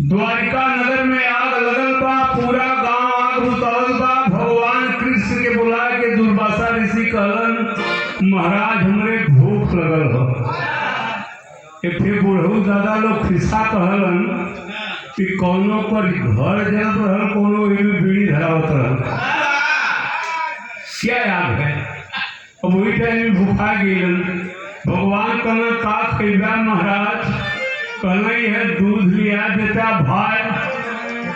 द्वारिका नगर में आग लगल बा, पूरा गांव आग बुतावल बा। भगवान कृष्ण के बुला के दुर्वासा ऋषि कहलन, महाराज हमरे भूख लगल हो। एक बुढ़ऊ दादा लोग खिस्सा कहलन कि कौनो पर घर जलत रहल, कौनो एमे बीड़ी धरावत रहल। क्या याद है? अब वही टाइम में भूखा गेलन। भगवान कहना का खैबा महाराज? कहना है दूध लिया देता भाई।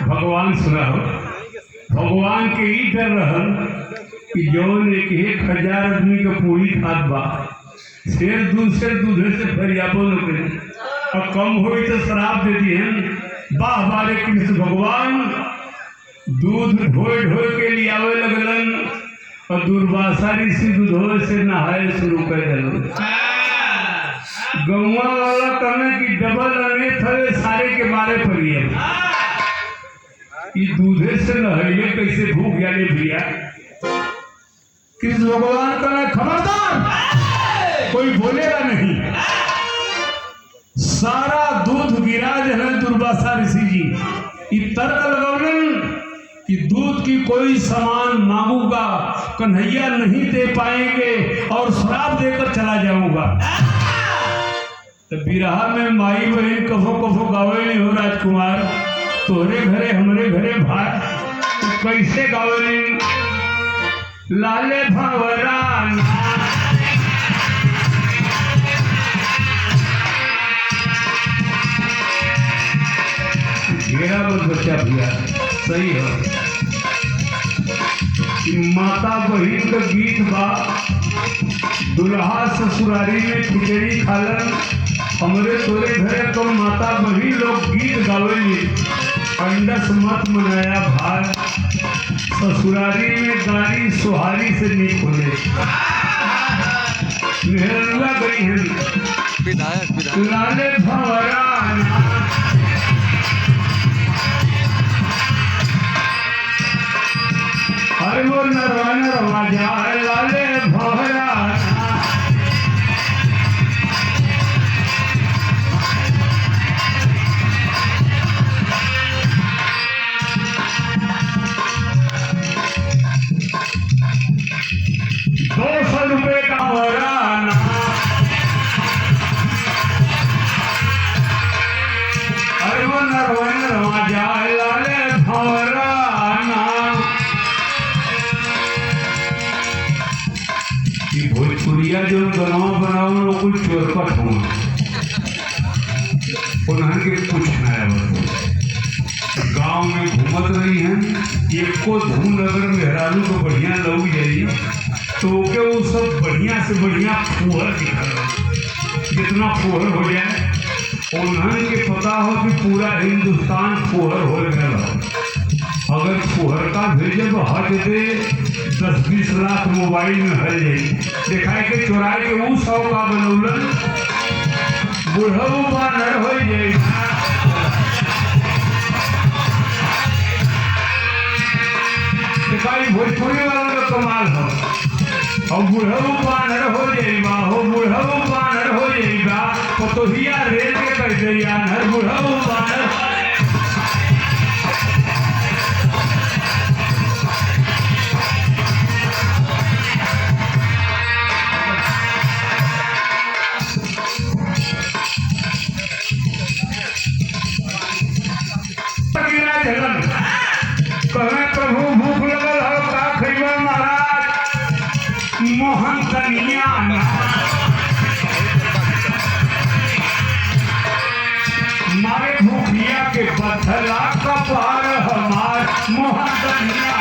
भगवान सुनाओ, भगवान के ही डर रहल कि जौन 1000 आदमी के पूरी खात बा, शेर दूध से दूधे से फरियाबो न करी और कम होई तो शराब दे दिए। वाह हमारे कृष्ण भगवान दूध ढोए ढोए के लिए आवे लगलन और दुर्वासा ऋषि दूधो से नहाए शुरू कर दिलन। गौवा वाला कहना कि डबल अनेक हवे सारे के मारे पड़िए। ये दूधे से नहाइए कैसे भूख जाने भैया? कृष्ण भगवान कहना खबरदार, कोई बोलेगा नहीं। सारा दूध गिरा जो है दुर्वासा ऋषि जी ये तर्क लगौलन कि दूध की कोई सामान मांगूंगा कन्हैया नहीं दे पाएंगे और श्राप देकर चला जाऊंगा। तो बिरहा में माई बहन कभो कभो गावे नहीं हो राजकुमार, तोहरे घरे हमरे घरे भाई तो कैसे गावे? लाले भंवरान घेरा बस बच्चा भैया सही है कि माता बहन का गीत बा। दुल्हा ससुरारी में खिचड़ी खालन, हमरे तोरे घरे तो माता बहन लोग गीत गावेली। अंडस मत मनाया भाई, ससुरारी में गाड़ी सुहारी से नहीं खोले। नेहरुआ गई है विधायक लाले भंवरान। अरे वो नरवा नरवा जाए लाले भंवरान। ₹200 का वराना। अरे वो नरवा नरवा जाए लाले भंवराना। ये भोजपुरिया जो गनवा बनाओ कुछ चोरपट हो उन्हें के कुछ नया गांव में घूमत रही हैं। एको धूम नगर मेहरारू को बढ़िया लोग जाइए तो के वो सब बढ़िया से बढ़िया फुहर दिखा। जितना फुहर हो जाए उन्हें के पता हो कि पूरा हिंदुस्तान फुहर हो गया। अगर फुहर का भेजे तो हज दे 10-20 लाख मोबाइल में हल जाए। दिखाए के चुराए के वो 100 का बनौलन बुढ़ऊ बानर हो जाए। दिखाई भोजपुरी वाला का कमाल हो और बुढ़ऊ बानर हो जाएगा। हो बुढ़ऊ बानर हो जाएगा पतोहिया रेल के कर दिया नर बुढ़ऊ बानर। कहे प्रभु भूख लगल हो का खैबा महाराज? मोहन कनिया मारे भूखिया के बथला कपार हमार मोहन कनिया।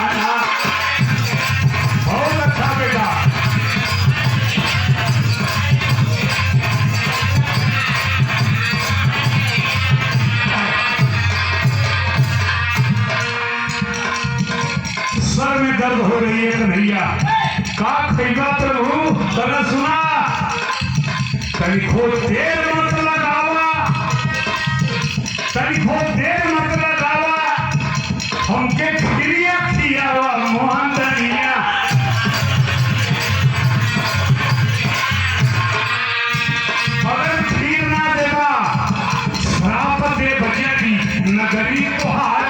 बहुत अच्छा बेटा। सर में दर्द हो रही है कन्हैया का खैबा प्रभु? कल सुना तनिको देर मत लगावा, तनिको देर मत लगावा, हमके खिरिया खियावा मोहन कनिया। अगर खीर ना देगा श्राप दे बचेगी नगर तोहार